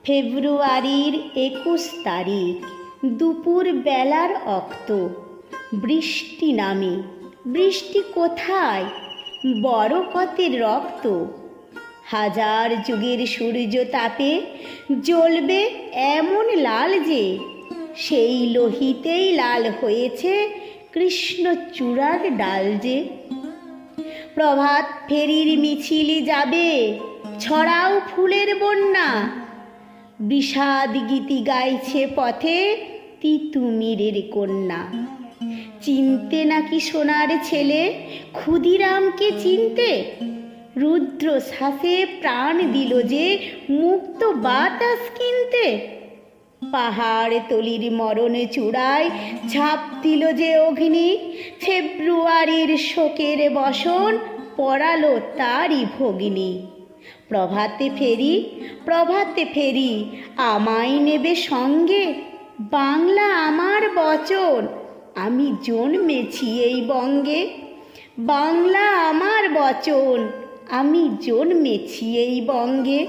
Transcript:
ফেব্রুয়ারির 21 তারিখ, দুপুর বেলার অক্ত। বৃষ্টি নামে। বৃষ্টি কোথায়? বরকতের রক্ত। হাজার যুগের সূর্য তাপে জ্বলবে এমন লাল যে, সেই লোহিতেই লাল হয়েছে কৃষ্ণচূড়ার ডাল যে। প্রভাত ফেরির মিছিল যাবে, ছড়াও ফুলের বন্যা। বিষাদ গীতি গাইছে পথে তিতুমিরের কন্যা। চিনতে নাকি সোনার ছেলে ক্ষুদিরামকে চিনতে? রুদ্র শ্বাসে প্রাণ দিল যে মুক্ত বাতাস কিনতে। পাহাড় তলির মরণ চূড়ায় ঝাঁপ দিল যে অগ্নি। ফেব্রুয়ারির শোকের বসন পড়ালো তারই ভগিনী। প্রভাতে ফেরি, প্রভাতে ফেরি, আমায় নেবে সঙ্গে। বাংলা আমার বচন, আমি জন্মেছি এই বঙ্গে। বাংলা আমার বচন, আমি জন্মেছি এই বঙ্গে।